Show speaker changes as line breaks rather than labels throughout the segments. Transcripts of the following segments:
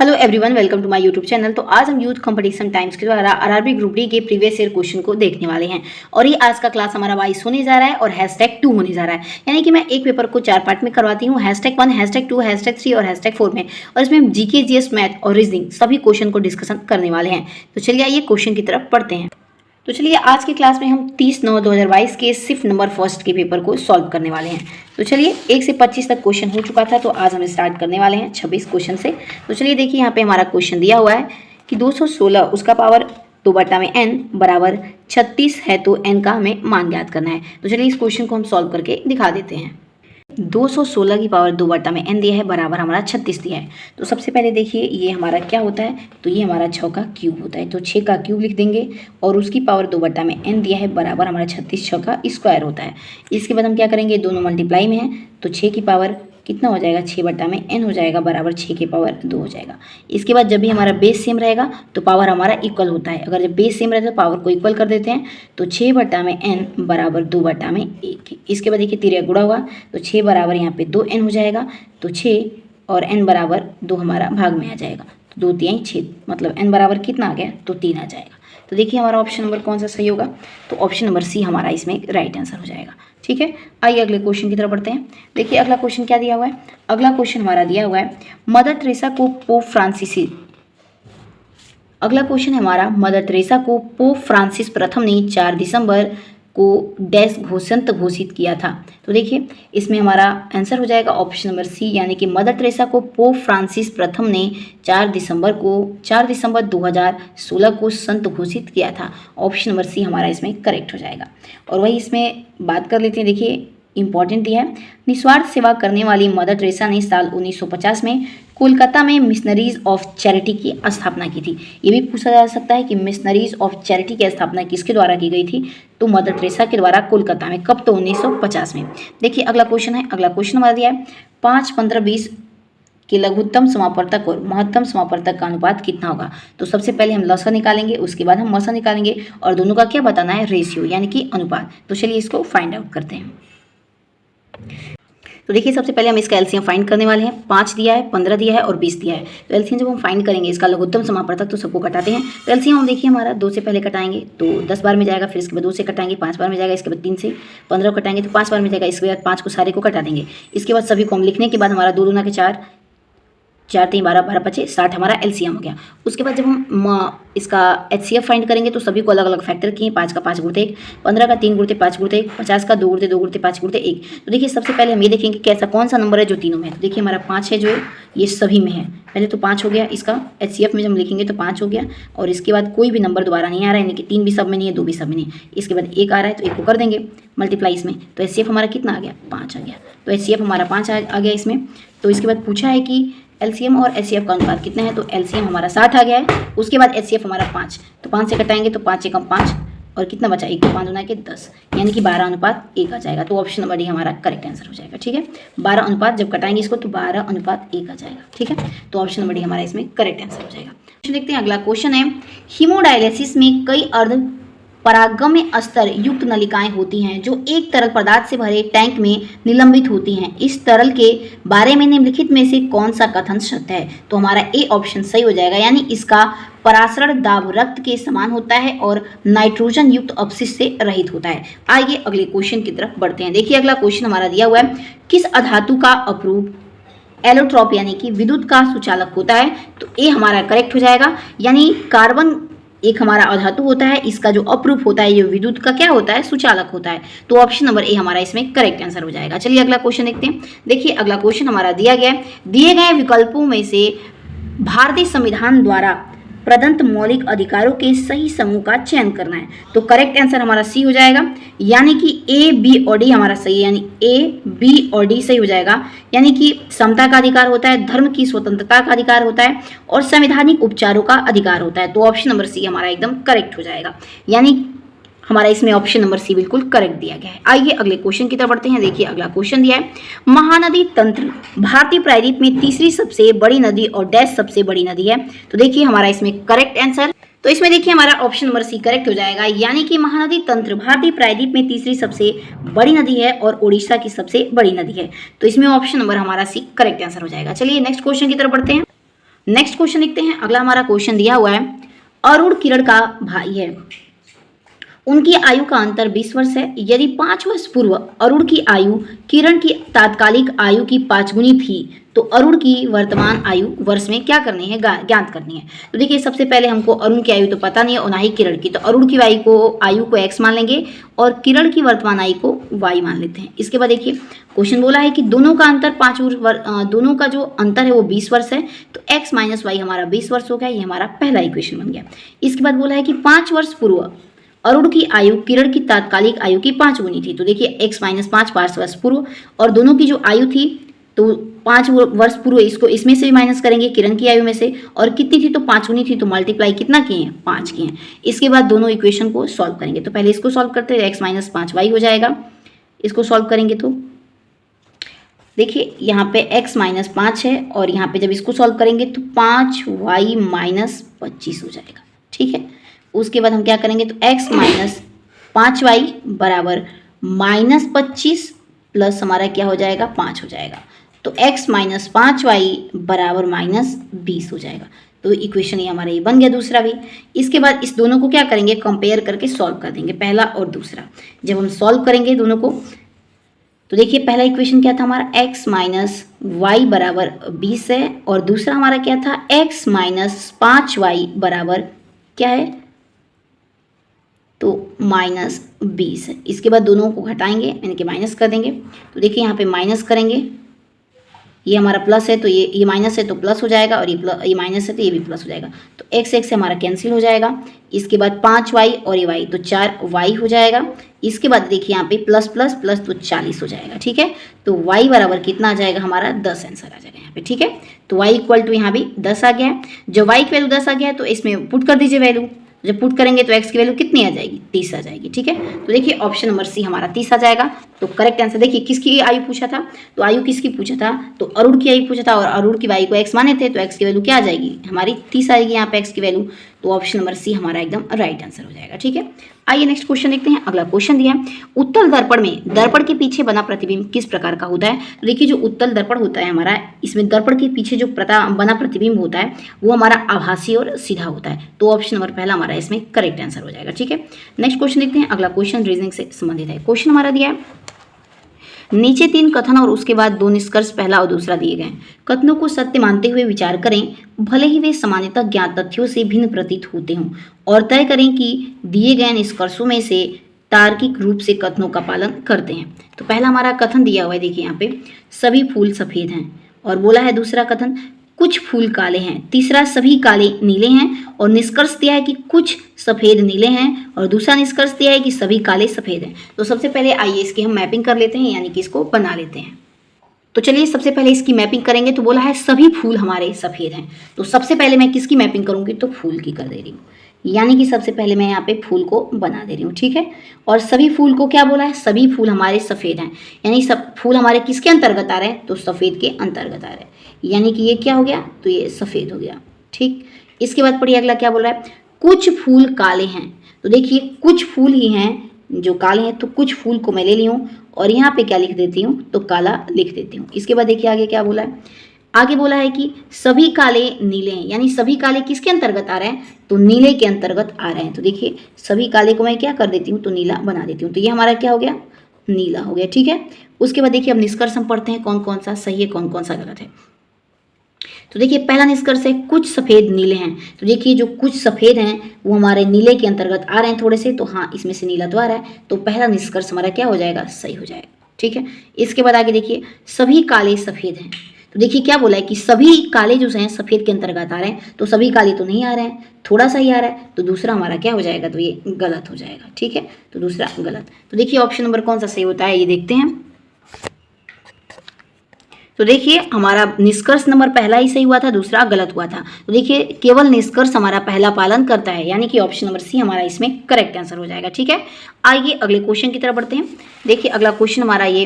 Hello everyone, welcome to my YouTube channel. तो आज हम यूथ कंपटीशन टाइम्स के द्वारा आरआरबी ग्रुप डी के प्रीवियस ईयर क्वेश्चन को देखने वाले हैं। और ये आज का क्लास हमारा 22 होने जा रहा है और #2 होने जा रहा है। यानी कि मैं एक पेपर को 4 पार्ट में करवाती हूँ, #1, #2, #3 और #4 में। और इसमें हम जीके, जीएस, मैथ और रीजनिंग सभी क्वेश्चन को डिस्कशन करने वाले हैं। तो चलिए आइए क्वेश्चन की तरफ पढ़ते हैं। तो चलिए आज की क्लास में हम 30/9/2022 के सिर्फ नंबर फर्स्ट के पेपर को सॉल्व करने वाले हैं। तो चलिए 1 से 25 तक क्वेश्चन हो चुका था, तो आज हम स्टार्ट करने वाले हैं 26 क्वेश्चन से। तो चलिए देखिए यहाँ पे हमारा क्वेश्चन दिया हुआ है कि 216 उसका पावर 2/n बराबर 36 है, तो n का हमें मान ज्ञात करना है। तो चलिए इस क्वेश्चन को हम सॉल्व करके दिखा देते हैं। 216 की पावर 2/n दिया है, बराबर हमारा 36 दिया है। तो सबसे पहले देखिए ये हमारा क्या होता है, तो ये हमारा 6 का क्यूब होता है। तो 6 का क्यूब लिख देंगे और उसकी पावर 2/n दिया है, बराबर हमारा 36 6 का स्क्वायर होता है। इसके बाद हम क्या करेंगे, दोनों मल्टीप्लाई में है तो 6 की पावर कितना हो जाएगा, 6/n हो जाएगा, बराबर 6 की पावर 2 हो जाएगा। इसके बाद जब भी हमारा बेस सेम रहेगा तो पावर हमारा इक्वल होता है। अगर जब बेस सेम रहता है तो पावर को इक्वल कर देते हैं। तो 6/n बराबर 2/1। इसके बाद देखिए तिरिया गुणा हुआ तो 6 बराबर यहाँ पे 2n हो जाएगा। तो 6 और n बराबर 2 हमारा भाग में आ जाएगा। तो 2 3 6, मतलब n बराबर कितना आ गया, तो 3 आ जाएगा। तो देखिए हमारा ऑप्शन नंबर कौन सा सही होगा, तो ऑप्शन नंबर सी हमारा इसमें राइट आंसर हो जाएगा। ठीक है, आइए अगले क्वेश्चन की तरफ बढ़ते हैं। देखिए अगला क्वेश्चन क्या दिया हुआ है। अगला क्वेश्चन हमारा दिया हुआ है मदर टेरेसा को पोप फ्रांसिस अगला क्वेश्चन है हमारा, मदर टेरेसा को पोप फ्रांसिस प्रथम ने 4 दिसंबर को डैश घोषित किया था। तो देखिए इसमें हमारा आंसर हो जाएगा ऑप्शन नंबर सी, यानी कि मदर टेरेसा को पोप फ्रांसिस प्रथम ने 4 दिसंबर 2016 को संत घोषित किया था। ऑप्शन नंबर सी हमारा इसमें करेक्ट हो जाएगा। और वही इसमें बात कर लेते हैं। देखिए इंपॉर्टेंट दिया है, निस्वार्थ सेवा करने वाली मदर टेरेसा ने साल 1950 में कोलकाता में मिशनरीज ऑफ चैरिटी की स्थापना की थी। ये भी पूछा जा सकता है कि मिशनरीज ऑफ चैरिटी की स्थापना किसके द्वारा की गई थी, तो मदर टेरेसा के द्वारा कोलकाता में। कब, तो 1950 में। देखिए अगला क्वेश्चन है, अगला क्वेश्चन हमारा दिया है 5, 15, 20 के लघुत्तम समापवर्तक और महत्तम समापवर्तक का अनुपात कितना होगा। तो सबसे पहले हम लसा निकालेंगे, उसके बाद हम मसा निकालेंगे और दोनों का क्या बताना है, रेशियो यानी कि अनुपात। तो चलिए इसको फाइंड आउट करते हैं। तो देखिए सबसे पहले हम इसका एलसीएम फाइंड करने वाले हैं। 5 दिया है, 15 दिया है और 20 दिया है। तो एलसीएम जब हम फाइंड करेंगे, इसका लघुत्तम समापवर्तक तो सबको कटाते हैं। तो एलसीएम हम देखिए हमारा 2 से पहले कटाएंगे तो 10 बार में जाएगा, फिर इसके बाद 2 से कटाएंगे 5 बार में जाएगा, इसके बाद 3 से 15 कटाएंगे तो 5 बार में जाएगा, इसके बाद 5 को सारे को कटा देंगे। इसके बाद सभी को हम लिखने के बाद हमारा 2 दूना के 4, 4 3 12, 12 5 60 हमारा एलसीएम हो गया। उसके बाद जब हम इसका एचसीएफ फाइंड करेंगे तो सभी को अलग अलग फैक्टर किए। 5 का 5 गुणते 1, 15 का 3 गुणते 5 गुणते 1, 50 का 2 गुणते 2 गुणते 5 गुणते 1। तो देखिए सबसे पहले हम ये देखेंगे कि ऐसा कौन सा नंबर है जो तीनों में है। तो देखिए हमारा 5 है जो ये सभी में है। पहले तो 5 हो गया, इसका एचसीएफ में जब हम लिखेंगे तो 5 हो गया। और इसके बाद कोई भी नंबर दोबारा नहीं आ रहा है, यानी कि 3 भी सब में नहीं है, 2 भी सब में नहीं है। इसके बाद 1 आ रहा है तो 1 को कर देंगे मल्टीप्लाई इसमें, तो एचसीएफ हमारा कितना आ गया, 5 आ गया। तो एचसीएफ हमारा 5 आ गया इसमें। तो इसके बाद पूछा है कि एलसीएम और एचसीएफ का अनुपात कितना है, तो एलसीएम हमारा 60 आ गया है। उसके बाद एचसीएफ हमारा 5, तो 5 से कटाएंगे तो 5 एकम 5 और कितना बचा, 1 5 दूना के 10, यानी कि 12:1 आ जाएगा। तो ऑप्शन नंबर डी हमारा करेक्ट आंसर हो जाएगा। ठीक है, 12 अनुपात जब कटाएंगे इसको तो 12:1 आ जाएगा। ठीक है, तो ऑप्शन नंबर डी हमारा इसमें करेक्ट आंसर हो जाएगा। देखते हैं अगला क्वेश्चन है, हीमोडायलिसिस में कई अर्ध परागम्य स्तर युक्त नलिकाएं होती हैं जो एक तरल पदार्थ से भरे टैंक में निलंबित होती हैं। इस तरल के बारे में निम्नलिखित में से कौन सा कथन सत्य है। तो हमारा ए ऑप्शन सही हो जाएगा, यानी इसका परासरण दाब रक्त के समान होता है और नाइट्रोजन युक्त अपशिष्ट से रहित होता है। आइए अगले क्वेश्चन की तरफ बढ़ते हैं। देखिए अगला क्वेश्चन हमारा दिया हुआ है, किस अधातु का अपरूप एलोट्रॉप यानी कि विद्युत का सुचालक होता है। तो ए हमारा करेक्ट हो जाएगा, यानी कार्बन एक हमारा अधातु होता है, इसका जो अपरूप होता है ये विद्युत का क्या होता है, सुचालक होता है। तो ऑप्शन नंबर ए हमारा इसमें करेक्ट आंसर हो जाएगा। चलिए अगला क्वेश्चन देखते हैं। देखिए अगला क्वेश्चन हमारा दिया गया है, दिए गए विकल्पों में से भारतीय संविधान द्वारा प्रदत्त मौलिक अधिकारों के सही समूह का चयन करना है। तो करेक्ट आंसर हमारा सी हो जाएगा, यानी कि ए बी और डी हमारा सही है, यानी ए बी और डी सही हो जाएगा। यानी कि समता का अधिकार होता है, धर्म की स्वतंत्रता का अधिकार होता है और संवैधानिक उपचारों का अधिकार होता है। तो ऑप्शन नंबर सी हमारा एकदम करेक्ट हो जाएगा, यानी हमारा इसमें ऑप्शन नंबर सी बिल्कुल करेक्ट दिया गया है। आइए अगले क्वेश्चन की तरफ बढ़ते हैं। देखिए अगला क्वेश्चन दिया है, महानदी तंत्र भारतीय प्रायद्वीप में तीसरी सबसे बड़ी नदी और डैश सबसे बड़ी नदी है। तो देखिए हमारा इसमें करेक्ट आंसर, तो इसमें देखिए हमारा ऑप्शन नंबर सी करेक्ट हो जाएगा, यानी कि महानदी तंत्र भारतीय प्रायद्वीप में तीसरी सबसे बड़ी नदी है और उड़ीसा की सबसे बड़ी नदी है। तो इसमें ऑप्शन नंबर हमारा सी करेक्ट आंसर हो जाएगा। चलिए नेक्स्ट क्वेश्चन की तरफ बढ़ते हैं। नेक्स्ट क्वेश्चन देखते हैं। अगला हमारा क्वेश्चन दिया हुआ है, अरुण किरण का भाई है, उनकी आयु का अंतर 20 वर्ष है। यदि 5 वर्ष पूर्व अरुण की आयु किरण की तात्कालिक आयु की 5 गुनी थी तो अरुण की वर्तमान आयु वर्ष में क्या करनी है, ज्ञात करनी है। तो देखिए सबसे पहले हमको अरुण की आयु तो पता नहीं है और ना ही किरण की, तो अरुण की आयु को x मान लेंगे और किरण की वर्तमान आयु को y मान लेते हैं। इसके बाद देखिए क्वेश्चन बोला है कि दोनों का अंतर दोनों का जो अंतर है वो 20 वर्ष है, तो x माइनस वाई हमारा 20 वर्ष हो गया। ये हमारा पहला इक्वेशन बन गया। इसके बाद बोला है कि 5 वर्ष पूर्व अरुण की आयु किरण की तात्कालिक आयु की 5 गुनी थी। तो देखिए x माइनस 5 वर्ष पूर्व और दोनों की जो आयु थी तो 5 वर्ष पूर्व, इसको इसमें से भी माइनस करेंगे किरण की आयु में से, और कितनी थी तो 5 गुनी थी, तो मल्टीप्लाई कितना किए हैं 5 किए हैं। इसके बाद दोनों इक्वेशन को सॉल्व करेंगे। तो पहले इसको सॉल्व करते हैं, x माइनस 5y हो जाएगा। इसको सॉल्व करेंगे तो देखिए यहाँ पे x माइनस 5 है और यहाँ पे जब इसको सॉल्व करेंगे तो 5y माइनस 25 हो जाएगा। ठीक है, उसके बाद हम क्या करेंगे तो x माइनस 5y बराबर माइनस 25 प्लस हमारा क्या हो जाएगा 5 हो जाएगा। तो x माइनस 5y बराबर माइनस 20 हो जाएगा। तो इक्वेशन ये हमारा ये बन गया दूसरा भी। इसके बाद इस दोनों को क्या करेंगे, कंपेयर करके सॉल्व कर देंगे, पहला और दूसरा। जब हम सॉल्व करेंगे दोनों को तो देखिए पहला इक्वेशन क्या था हमारा, x माइनस वाई बराबर 20 है और दूसरा हमारा क्या था x माइनस 5y बराबर क्या है तो माइनस 20 है। इसके बाद दोनों को घटाएंगे यानी कि माइनस कर देंगे। तो देखिए यहाँ पे माइनस करेंगे, ये हमारा प्लस है तो ये माइनस है तो प्लस हो जाएगा और ये माइनस है तो ये भी प्लस हो जाएगा। तो x से हमारा कैंसिल हो जाएगा। इसके बाद 5y और ये y तो 4y हो जाएगा। इसके बाद देखिए यहाँ पे प्लस प्लस प्लस तो 40 हो जाएगा। ठीक है, तो y बराबर कितना आ जाएगा हमारा 10 आंसर आ जाएगा यहाँ पे। ठीक है, तो y इक्वल टू यहाँ भी 10 आ गया है। जब y की वैल्यू 10 आ गया है तो इसमें पुट कर दीजिए वैल्यू। जब पुट करेंगे तो x की वैल्यू कितनी आ जाएगी 30 आ जाएगी। ठीक है, तो देखिए ऑप्शन नंबर सी हमारा 30 आ जाएगा। तो करेक्ट आंसर देखिए किसकी आयु पूछा था, तो आयु किसकी पूछा था तो अरुण की आयु पूछा था और अरुण की आयु को x माने थे तो x की वैल्यू क्या आ जाएगी हमारी 30 आएगी यहाँ पे x की वैल्यू। तो ऑप्शन नंबर सी हमारा एकदम राइट आंसर हो जाएगा। ठीक है, आइए नेक्स्ट क्वेश्चन देखते हैं। अगला क्वेश्चन दिया है, उत्तल दर्पण में दर्पण के पीछे बना प्रतिबिंब किस प्रकार का होता है। तो देखिए जो उत्तल दर्पण होता है हमारा, इसमें दर्पण के पीछे जो बना प्रतिबिंब होता है वो हमारा आभासी और सीधा होता है। तो ऑप्शन नंबर पहला हमारा इसमें करेक्ट आंसर हो जाएगा। ठीक है, नेक्स्ट क्वेश्चन देखते हैं। अगला क्वेश्चन रीजनिंग से संबंधित है। क्वेश्चन हमारा दिया है, नीचे 3 कथन और उसके बाद 2 निष्कर्ष पहला और दूसरा दिए गए। कथनों को सत्य मानते हुए विचार करें, भले ही वे सामान्यतः ज्ञात तथ्यों से भिन्न प्रतीत होते हों, और तय करें कि दिए गए निष्कर्षों में से तार्किक रूप से कथनों का पालन करते हैं। तो पहला हमारा कथन दिया हुआ है, देखिए यहाँ पे सभी फूल सफेद हैं, और बोला है दूसरा कथन कुछ फूल काले हैं, तीसरा सभी काले नीले हैं, और निष्कर्ष दिया है कि कुछ सफ़ेद नीले हैं, और दूसरा निष्कर्ष दिया है कि सभी काले सफ़ेद हैं। तो सबसे पहले आइए इसकी हम मैपिंग कर लेते हैं, यानी कि इसको बना लेते हैं। तो चलिए सबसे पहले इसकी मैपिंग करेंगे। तो बोला है सभी फूल हमारे सफ़ेद हैं, तो सबसे पहले मैं किसकी मैपिंग करूँगी तो फूल की कर दे रही हूँ, यानी कि सबसे पहले मैं यहाँ पे फूल को बना दे रही हूँ। ठीक है, और सभी फूल को क्या बोला है, सभी फूल हमारे सफ़ेद हैं, यानी सब फूल हमारे किसके अंतर्गत आ रहे हैं तो सफ़ेद के अंतर्गत आ रहे हैं, यानी कि ये क्या हो गया तो ये सफ़ेद हो गया। ठीक, इसके बाद पढ़िए अगला क्या बोल रहा है, कुछ फूल काले हैं। तो देखिए कुछ फूल ही हैं जो काले हैं, तो कुछ फूल को मैं ले ली हूँ और यहाँ पे क्या लिख देती हूँ तो काला लिख देती हूँ। इसके बाद देखिए आगे क्या बोला है, आगे बोला है कि सभी काले नीले हैं, यानी सभी काले किसके अंतर्गत आ रहे हैं तो नीले के अंतर्गत आ रहे हैं। तो देखिए सभी काले को मैं क्या कर देती हूँ तो नीला बना देती हूँ, तो ये हमारा क्या हो गया नीला हो गया। ठीक है, उसके बाद देखिए अब निष्कर्ष हम पढ़ते हैं कौन कौन सा सही है कौन कौन सा गलत है। तो देखिए पहला निष्कर्ष है कुछ सफ़ेद नीले हैं। तो देखिए जो कुछ सफ़ेद हैं वो हमारे नीले के अंतर्गत आ रहे हैं थोड़े से, तो हाँ इसमें से नीला तो आ रहा है, तो पहला निष्कर्ष हमारा क्या हो जाएगा सही हो जाएगा। ठीक है, इसके बाद आगे देखिए सभी काले सफ़ेद हैं। तो देखिए क्या बोला है कि सभी काले जो हैं सफ़ेद के अंतर्गत आ रहे हैं, तो सभी काले तो नहीं आ रहे हैं, थोड़ा सा ही आ रहा है, तो दूसरा हमारा क्या हो जाएगा तो ये गलत हो जाएगा। ठीक है, तो दूसरा गलत। तो देखिए ऑप्शन नंबर कौन सा सही होता है ये देखते हैं। तो देखिए हमारा निष्कर्ष नंबर पहला ही सही हुआ था, दूसरा गलत हुआ था। तो देखिए केवल निष्कर्ष हमारा पहला पालन करता है, यानी कि ऑप्शन नंबर सी हमारा इसमें करेक्ट आंसर हो जाएगा। ठीक है, आइए अगले क्वेश्चन की तरफ बढ़ते हैं। देखिए अगला क्वेश्चन हमारा ये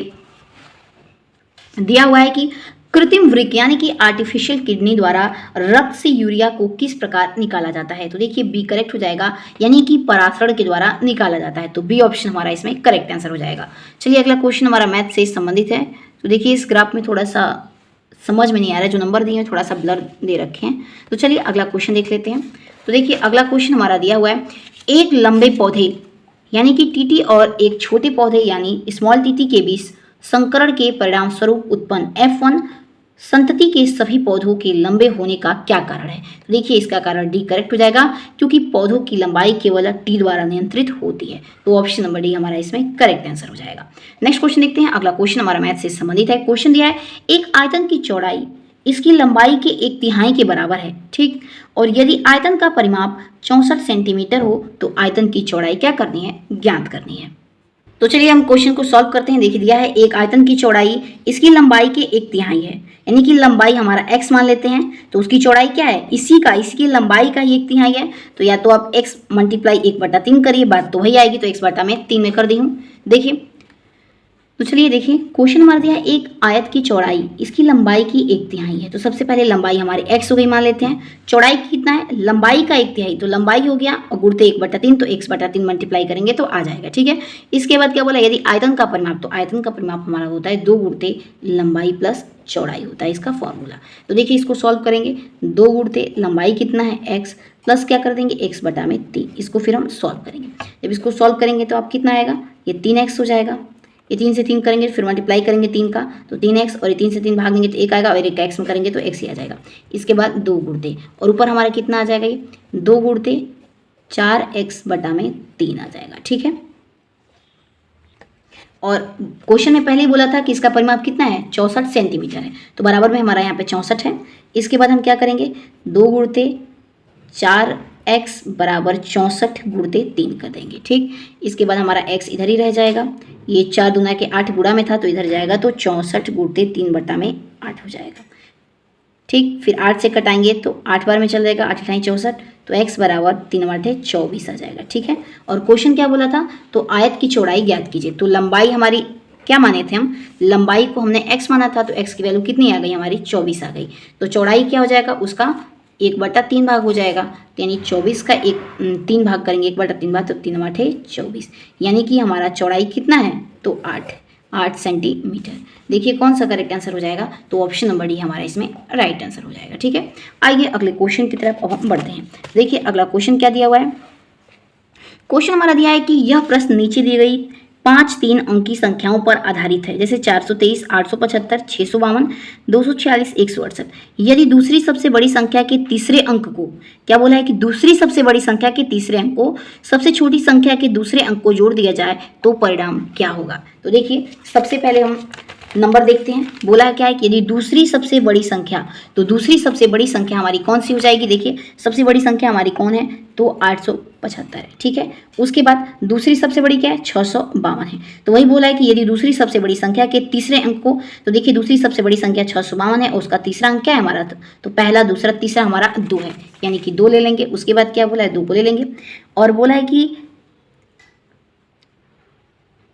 दिया हुआ है कि कृत्रिम वृक्क यानी कि आर्टिफिशियल किडनी द्वारा रक्त से यूरिया को किस प्रकार निकाला जाता है। तो देखिए बी करेक्ट हो जाएगा, यानी कि परासरण के द्वारा निकाला जाता है, तो बी ऑप्शन हमारा इसमें करेक्ट आंसर हो जाएगा। चलिए अगला क्वेश्चन हमारा मैथ से संबंधित है। तो देखिए इस ग्राफ में थोड़ा सा समझ में नहीं आ रहा है, जो नंबर दिए हैं थोड़ा सा ब्लर दे रखे हैं। तो चलिए अगला क्वेश्चन देख लेते हैं। तो देखिए अगला क्वेश्चन हमारा दिया हुआ है, एक लंबे पौधे यानी कि टीटी और एक छोटे पौधे यानी स्मॉल टीटी के बीच संकरण के परिणाम स्वरूप उत्पन्न F1 संतति के सभी पौधों के लंबे होने का क्या कारण है। तो देखिए इसका कारण डी करेक्ट हो जाएगा, क्योंकि पौधों की लंबाई केवल टी द्वारा नियंत्रित होती है। तो ऑप्शन नंबर डी हमारा इसमें करेक्ट आंसर हो जाएगा। नेक्स्ट क्वेश्चन देखते हैं। अगला क्वेश्चन हमारा मैथ से संबंधित है। क्वेश्चन दिया है, एक आयतन की चौड़ाई इसकी लंबाई के 1/3 के बराबर है, ठीक, और यदि आयतन का परिमाप 64 सेंटीमीटर हो तो आयतन की चौड़ाई क्या करनी है, ज्ञात करनी है। तो चलिए हम क्वेश्चन को सॉल्व करते हैं। देखिए दिया है, एक आयतन की चौड़ाई इसकी लंबाई के 1/3 है, यानी कि लंबाई हमारा x मान लेते हैं, तो उसकी चौड़ाई क्या है, इसकी लंबाई का ही 1/3 है। तो या तो आप x मल्टीप्लाई 1/3 करिए, बात तो वही आएगी, तो x/3 में कर दी हूँ। देखिए तो चलिए देखिए क्वेश्चन हमारा दिया है, एक आयत की चौड़ाई इसकी लंबाई की 1/3 है। तो सबसे पहले लंबाई हमारी x हो गई मान लेते हैं, चौड़ाई कितना है, लंबाई का 1/3, तो लंबाई हो गया और गुणते 1/3, तो x/3 मल्टीप्लाई करेंगे तो आ जाएगा, ठीक है। इसके बाद क्या बोला, यदि आयतन का परिमाप, तो आयतन का परिमाप हमारा होता है 2 गुणते लंबाई प्लस चौड़ाई होता है इसका फॉर्मूला। तो देखिए इसको सॉल्व करेंगे, 2 गुणते लंबाई कितना है x प्लस क्या कर देंगे x/3, इसको फिर हम सॉल्व करेंगे। जब इसको सॉल्व करेंगे तो आप कितना आएगा, ये 3x हो जाएगा, ये 3 से 3 करेंगे फिर मल्टीप्लाई करेंगे 3 का, तो 3x, और ये 3 से 3 भाग देंगे तो 1 आएगा, और एक x में करेंगे तो x ही आ जाएगा। इसके बाद 2 गुणते, और ऊपर हमारा कितना आ जाएगा, ये 2 गुणते 4x/3 आ जाएगा, ठीक है। और क्वेश्चन में पहले ही बोला था कि इसका परिमाप कितना है, 64 सेंटीमीटर है, तो बराबर में हमारा यहाँ पे 64 है। इसके बाद हम क्या करेंगे, 2 गुणते 4x बराबर 64 गुणते 3 कर देंगे, ठीक। इसके बाद हमारा x इधर ही रह जाएगा, ये 4 दूना के 8 गुणा में था तो इधर जाएगा, तो 64 गुणते 3/8 हो जाएगा, ठीक। फिर 8 से कटाएंगे तो 8 बार में चल जाएगा, 8 × 64, तो x बराबर 3/8 24 आ जाएगा, ठीक है। और क्वेश्चन क्या बोला था, तो आयत की चौड़ाई ज्ञात कीजिए। तो लंबाई हमारी क्या माने थे हम, लंबाई को हमने x माना था, तो x की वैल्यू कितनी आ गई हमारी, 24 आ गई। तो चौड़ाई क्या हो जाएगा, उसका 1/3 भाग हो जाएगा, तो यानी 24 का 3 भाग करेंगे, 1/3 भाग, तो 3/8 24, यानी कि हमारा चौड़ाई कितना है, तो 8 सेंटीमीटर। देखिए कौन सा करेक्ट आंसर हो जाएगा, तो ऑप्शन नंबर डी हमारा इसमें राइट आंसर हो जाएगा, ठीक है। आइए अगले क्वेश्चन की तरफ अब हम बढ़ते हैं। देखिए अगला क्वेश्चन क्या दिया हुआ है। क्वेश्चन हमारा दिया है कि यह प्रश्न नीचे दी गई 5 3 अंकी संख्याओं पर आधारित है, जैसे 423, 875, 652, 246, 168। यदि दूसरी सबसे बड़ी संख्या के तीसरे अंक को, क्या बोला है कि दूसरी सबसे बड़ी संख्या के तीसरे अंक को सबसे छोटी संख्या के दूसरे अंक को जोड़ दिया जाए तो परिणाम क्या होगा। तो देखिए सबसे पहले हम नंबर देखते हैं। बोला क्या है कि यदि दूसरी सबसे बड़ी संख्या, तो दूसरी सबसे बड़ी संख्या हमारी कौन सी हो जाएगी, देखिए सबसे बड़ी संख्या हमारी कौन है, तो 875 है, ठीक है। उसके बाद दूसरी सबसे बड़ी क्या है, 652 है। तो वही बोला है कि यदि दूसरी सबसे बड़ी संख्या के तीसरे अंक को, तो देखिए दूसरी सबसे बड़ी संख्या 652 है और उसका तीसरा अंक क्या है हमारा, तो पहला दूसरा तीसरा हमारा 2 है, यानी कि 2 ले लेंगे। उसके बाद क्या बोला है, 2 को ले लेंगे, और बोला है कि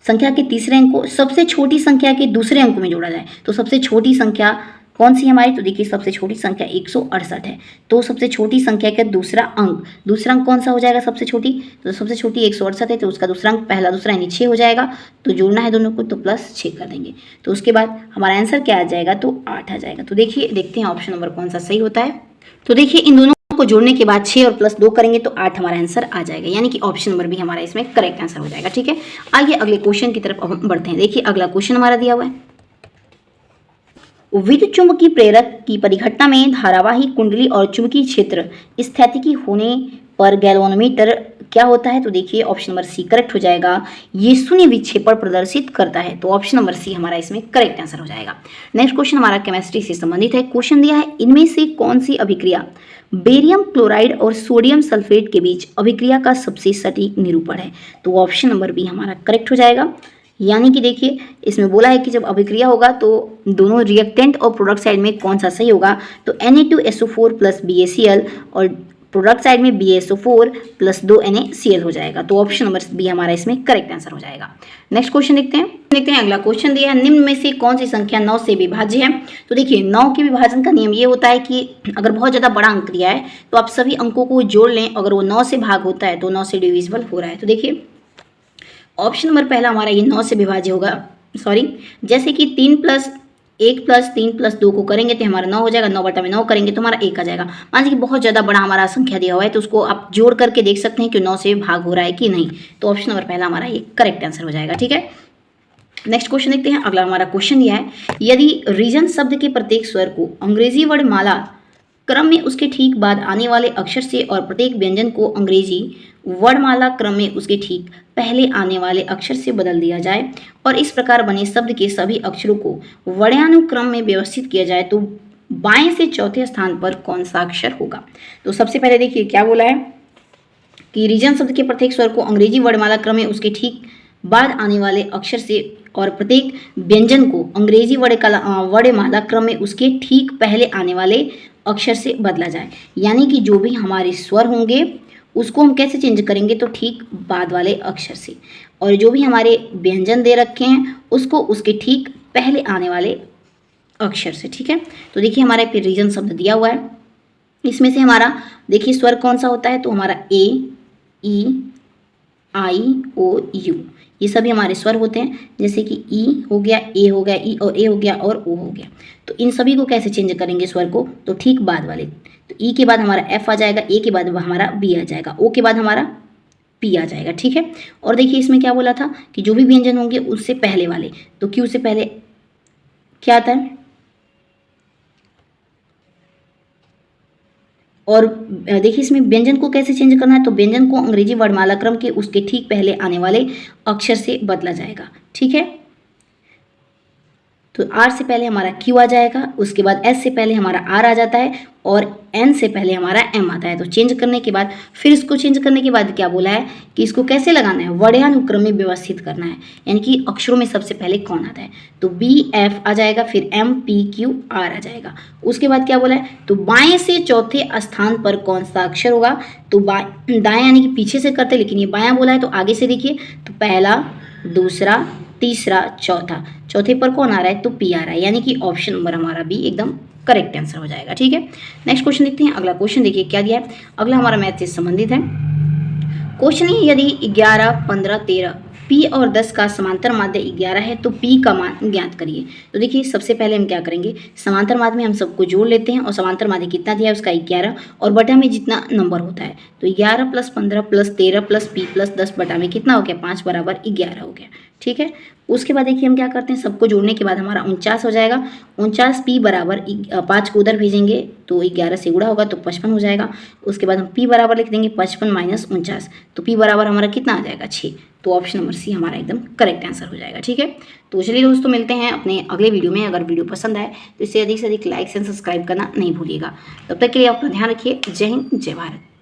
संख्या के तीसरे अंक को सबसे छोटी संख्या के दूसरे अंक में जोड़ा जाए। तो सबसे छोटी संख्या कौन सी हमारी, तो देखिए सबसे छोटी संख्या 168 है, तो सबसे छोटी संख्या का दूसरा अंक कौन सा हो जाएगा सबसे छोटी, तो सबसे छोटी 168 है, तो उसका दूसरा अंक पहला दूसरा यानी 6 हो जाएगा। तो जोड़ना है दोनों को, तो +6 कर देंगे। तो उसके बाद हमारा आंसर क्या आ जाएगा, तो 8 आ जाएगा। तो देखिए देखते हैं ऑप्शन नंबर कौन सा सही होता है। तो देखिए इन दोनों को जोड़ने के बाद 6 और +2 करेंगे तो 8 हमारा आंसर आ जाएगा, यानी कि ऑप्शन नंबर भी हमारा इसमें करेक्ट आंसर हो जाएगा, ठीक है। आइए अगले क्वेश्चन की तरफ हम बढ़ते हैं। देखिए अगला क्वेश्चन हमारा दिया हुआ है, विद्युत चुंबकीय प्रेरक की परिघटना में धारावाही कुंडली और चुंबकीय क्षेत्र स्थैतिकी होने पर गैल्वेनोमीटर क्या होता है। तो देखिए ऑप्शन नंबर सी करेक्ट हो जाएगा, ये शून्य विक्षेपण प्रदर्शित करता है। तो ऑप्शन नंबर सी हमारा इसमें करेक्ट आंसर हो जाएगा। नेक्स्ट क्वेश्चन हमारा केमिस्ट्री से संबंधित है। क्वेश्चन दिया है, इनमें से कौन सी अभिक्रिया बेरियम क्लोराइड और सोडियम सल्फेट के बीच अभिक्रिया का सबसे सटीक निरूपण है। तो ऑप्शन नंबर बी हमारा करेक्ट हो जाएगा, यानी कि देखिए इसमें बोला है कि जब अभिक्रिया होगा तो दोनों रिएक्टेंट और प्रोडक्ट साइड में कौन सा सही होगा, तो Na2SO4 + BaCl और प्रोडक्ट साइड में BaSO4 + 2NaCl हो जाएगा। तो ऑप्शन नंबर बी हमारा इसमें करेक्ट आंसर हो जाएगा। नेक्स्ट क्वेश्चन देखते हैं अगला क्वेश्चन दिया है, निम्न में से कौन सी संख्या 9 से विभाज्य है। तो देखिए 9 के विभाजन का नियम ये होता है कि अगर बहुत ज़्यादा बड़ा अंक दिया है तो आप सभी अंकों को जोड़ लें, अगर वो 9 से भाग होता है तो 9 से डिविजिबल हो रहा है। तो देखिए ऑप्शन नंबर पहला हमारा ये 9 से विभाज्य होगा, जैसे कि 3 + 1 प्लस 3 प्लस 2 को करेंगे तो हमारा 9 हो जाएगा, 9/9 करेंगे तो हमारा 1 आ जाएगा। मान लीजिए बहुत ज़्यादा बड़ा हमारा संख्या दिया हुआ है तो उसको आप जोड़ करके देख सकते हैं कि 9 से भाग हो रहा है कि नहीं। तो ऑप्शन नंबर पहला हमारा ये करेक्ट आंसर हो जाएगा। ठीक है, नेक्स्ट क्वेश्चन देखते हैं। अगला हमारा क्वेश्चन दिया है, यदि रीजन शब्द के प्रत्येक स्वर को अंग्रेजी वर्णमाला क्रम में उसके ठीक बाद आने वाले अक्षर से और प्रत्येक व्यंजन को अंग्रेजी वर्णमाला क्रम में उसके ठीक पहले आने वाले अक्षर से बदल दिया जाए और इस प्रकार बने शब्द के सभी अक्षरों को वर्णानुक्रम में व्यवस्थित किया जाए तो बाएं से चौथे स्थान पर कौन सा अक्षर होगा। तो सबसे पहले देखिए क्या बोला है कि रीजन शब्द के प्रत्येक स्वर को अंग्रेजी वर्णमाला क्रम में उसके ठीक बाद आने वाले अक्षर से और प्रत्येक व्यंजन को अंग्रेजी वर्णमाला क्रम में उसके ठीक पहले आने वाले अक्षर से बदला जाए। यानी कि जो भी हमारे स्वर होंगे उसको हम कैसे चेंज करेंगे, तो ठीक बाद वाले अक्षर से, और जो भी हमारे व्यंजन दे रखे हैं उसको उसके ठीक पहले आने वाले अक्षर से। ठीक है, तो देखिए हमारा फिर रीजन शब्द दिया हुआ है, इसमें से हमारा देखिए स्वर कौन सा होता है, तो हमारा ए, ई, आई, ओ, यू, ये सभी हमारे स्वर होते हैं। जैसे कि ई हो गया, ए हो गया, ई और ए हो गया और ओ हो गया। तो इन सभी को कैसे चेंज करेंगे स्वर को, तो ठीक बाद वाले, तो ई के बाद हमारा एफ आ जाएगा, ए के बाद हमारा बी आ जाएगा, ओ के बाद हमारा पी आ जाएगा। ठीक है, और देखिए इसमें क्या बोला था कि जो भी व्यंजन होंगे उससे पहले वाले, तो क्यू से पहले क्या आता है, और देखिए इसमें व्यंजन को कैसे चेंज करना है, तो व्यंजन को अंग्रेजी वर्णमाला क्रम के उसके ठीक पहले आने वाले अक्षर से बदला जाएगा। ठीक है, तो आर से पहले हमारा क्यू आ जाएगा, उसके बाद एस से पहले हमारा आर आ जाता है और एन से पहले हमारा एम आता है। तो चेंज करने के बाद फिर इसको चेंज करने के बाद क्या बोला है कि इसको कैसे लगाना है, वर्णानुक्रम में व्यवस्थित करना है, यानी कि अक्षरों में सबसे पहले कौन आता है, तो बी एफ आ जाएगा, फिर एम पी क्यू आर आ जाएगा। उसके बाद क्या बोला है, तो बाएं से चौथे स्थान पर कौन सा अक्षर होगा, तो दाएं यानी कि पीछे से करते, लेकिन ये बायां बोला है तो आगे से देखिए, तो पहला, दूसरा, तीसरा, चौथा, चौथे पर कौन आ रहा है, तो पी आ रहा है, यानी कि ऑप्शन नंबर हमारा बी एकदम करेक्ट आंसर हो जाएगा। ठीक है, नेक्स्ट क्वेश्चन देखते हैं। अगला क्वेश्चन देखिए क्या दिया है, अगला हमारा मैथ से संबंधित है। क्वेश्चन है, यदि 11, 15, 13 P और 10 का समांतर माध्य 11 है तो P का मान ज्ञात करिए। तो देखिए सबसे पहले हम क्या करेंगे, समांतर माध्य में हम सबको जोड़ लेते हैं, और समांतर माध्य कितना दिया है उसका 11, और बटा में जितना नंबर होता है, तो 11 + 15 + 13 + P + 10 बटा में कितना हो गया, 5 = 11 हो गया। ठीक है, उसके बाद देखिए हम क्या करते हैं, सबको जोड़ने के बाद हमारा 49 हो जाएगा। 49 P बराबर 5 को उधर भेजेंगे तो 11 से गुणा होगा तो 55 हो जाएगा। उसके बाद हम P बराबर लिख देंगे 55 - 49, तो P बराबर हमारा कितना आ जाएगा, 6। तो ऑप्शन नंबर सी हमारा एकदम करेक्ट आंसर हो जाएगा। ठीक है, तो चलिए दोस्तों मिलते हैं अपने अगले वीडियो में। अगर वीडियो पसंद आए तो इसे अधिक से अधिक लाइक एंड सब्सक्राइब करना नहीं भूलिएगा। तब तक के लिए अपना ध्यान रखिए। जय हिंद, जय भारत।